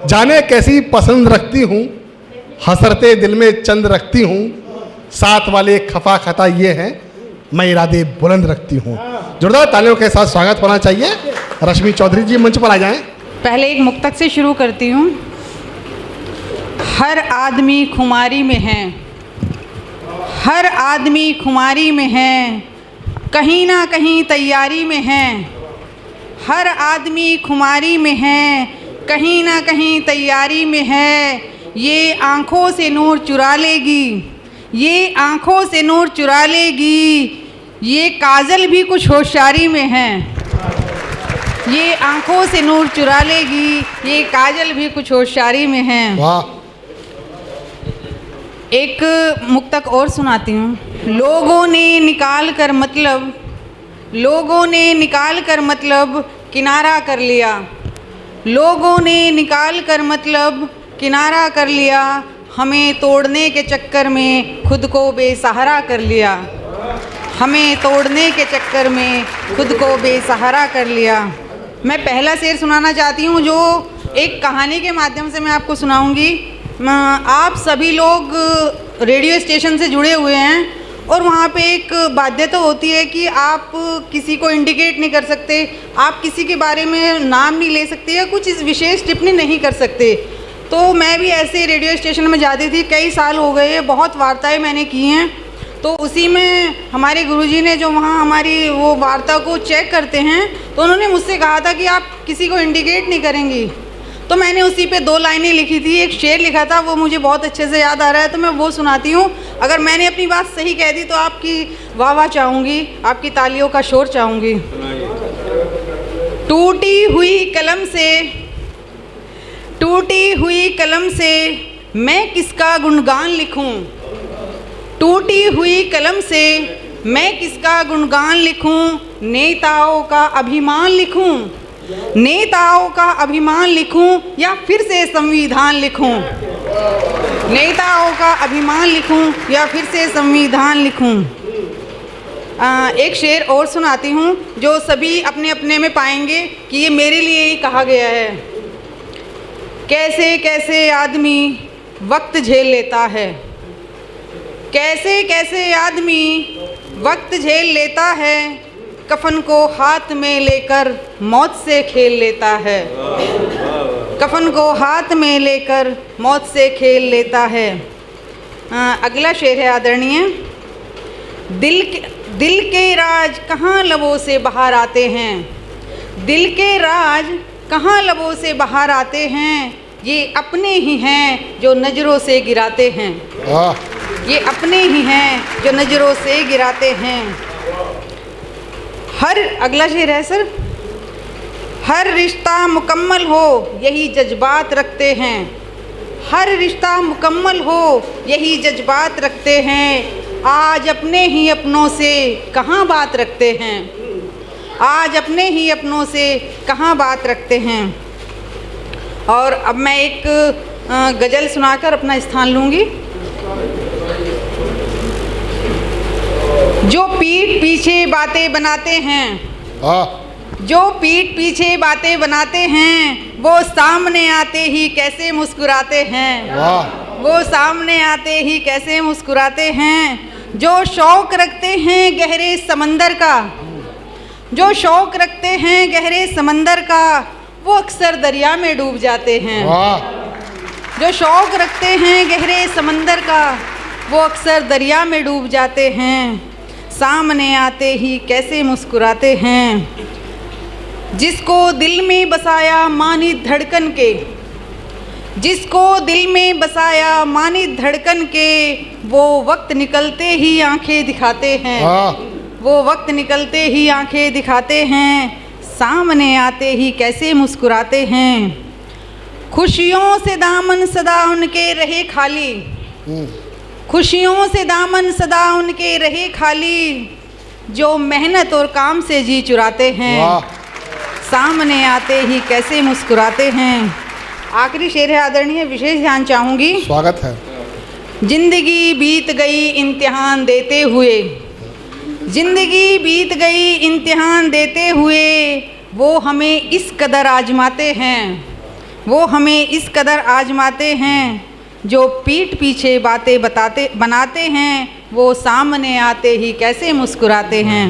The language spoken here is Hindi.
जाने कैसी पसंद रखती हूँ, हसरते दिल में चंद रखती हूँ, साथ वाले खफा खता ये हैं, मैं इरादे बुलंद रखती हूँ। जोरदार तालियों के साथ स्वागत होना चाहिए। रश्मि चौधरी जी मंच पर आ जाएं। पहले एक मुक्तक से शुरू करती हूँ। हर आदमी खुमारी में है, हर आदमी खुमारी में है, कहीं ना कहीं तैयारी में है। हर आदमी खुमारी में है, कहीं ना कहीं तैयारी में है। ये आँखों से नूर चुरा लेगी, ये आँखों से नूर चुरा लेगी। ये काजल भी कुछ होशियारी में है, ये आँखों से नूर चुरा लेगी। ये काजल भी कुछ होशियारी में है। वाह। एक मुक्तक और सुनाती हूँ। लोगों ने निकाल कर मतलब, लोगों ने निकाल कर मतलब किनारा कर लिया। लोगों ने निकाल कर मतलब किनारा कर लिया। हमें तोड़ने के चक्कर में खुद को बेसहारा कर लिया। हमें तोड़ने के चक्कर में खुद को बेसहारा कर लिया। मैं पहला शेर सुनाना चाहती हूँ जो एक कहानी के माध्यम से मैं आपको सुनाऊँगी। आप सभी लोग रेडियो स्टेशन से जुड़े हुए हैं और वहाँ पे एक बाध्यता होती है कि आप किसी को इंडिकेट नहीं कर सकते, आप किसी के बारे में नाम नहीं ले सकते या कुछ इस विशेष टिप्पणी नहीं कर सकते। तो मैं भी ऐसे रेडियो स्टेशन में जाती थी, कई साल हो गए, बहुत वार्ताएं मैंने की हैं। तो उसी में हमारे गुरुजी ने जो वहाँ हमारी वो वार्ता को चेक करते हैं, तो उन्होंने मुझसे कहा था कि आप किसी को इंडिकेट नहीं करेंगी। तो मैंने उसी पे 2 लाइनें लिखी थी, एक शेर लिखा था, वो मुझे बहुत अच्छे से याद आ रहा है, तो मैं वो सुनाती हूँ। अगर मैंने अपनी बात सही कह दी तो आपकी वाह वाह चाहूँगी, आपकी तालियों का शोर चाहूँगी। टूटी हुई कलम से, टूटी हुई कलम से मैं किसका गुणगान लिखूं। टूटी हुई कलम से मैं किसका गुणगान लिखूं। नेताओं का अभिमान लिखूं, नेताओं का अभिमान लिखूं या फिर से संविधान लिखूं। नेताओं का अभिमान लिखूं या फिर से संविधान लिखूं। एक शेर और सुनाती हूँ जो सभी अपने अपने में पाएंगे कि ये मेरे लिए ही कहा गया है। कैसे कैसे आदमी वक्त झेल लेता है, कैसे कैसे आदमी वक्त झेल लेता है। कफन को हाथ में लेकर मौत से खेल लेता है, कफन को हाथ में लेकर मौत से खेल लेता है। अगला शेर है आदरणीय। दिल के राज कहाँ लबों से बाहर आते हैं, दिल के राज कहाँ लबों से बाहर आते हैं। ये अपने ही हैं जो नज़रों से गिराते हैं, ये अपने ही हैं जो नज़रों से गिराते हैं। अगला शेर है सर। हर रिश्ता मुकम्मल हो यही जज्बात रखते हैं, हर रिश्ता मुकम्मल हो यही जज्बात रखते हैं। आज अपने ही अपनों से कहाँ बात रखते हैं, आज अपने ही अपनों से कहाँ बात रखते हैं। और अब मैं एक गज़ल सुनाकर अपना स्थान लूँगी। जो पीठ पीछे बातें बनाते हैं, जो पीठ पीछे बातें बनाते हैं, वो सामने आते ही कैसे मुस्कुराते हैं, वो सामने आते ही कैसे मुस्कुराते हैं। जो शौक़ रखते हैं गहरे समंदर का, जो शौक़ रखते हैं गहरे समंदर का, वो अक्सर दरिया में डूब जाते हैं। जो शौक़ रखते हैं गहरे समंदर का, वो अक्सर दरिया में डूब जाते हैं। सामने आते ही कैसे मुस्कुराते हैं। जिसको दिल में बसाया मानी धड़कन के, जिसको दिल में बसाया मानी धड़कन के, वो वक्त निकलते ही आंखें दिखाते हैं, वो वक्त निकलते ही आंखें दिखाते हैं। सामने आते ही कैसे मुस्कुराते हैं। खुशियों से दामन सदा उनके रहे खाली, खुशियों से दामन सदा उनके रहे खाली, जो मेहनत और काम से जी चुराते हैं। सामने आते ही कैसे मुस्कुराते हैं। आखिरी शेर है आदरणीय, विशेष ध्यान चाहूँगी। स्वागत है। जिंदगी बीत गई इम्तिहान देते हुए, जिंदगी बीत गई इम्तिहान देते हुए, वो हमें इस कदर आजमाते हैं, वो हमें इस कदर आजमाते हैं, जो पीठ पीछे बातें बनाते हैं, वो सामने आते ही कैसे मुस्कुराते हैं।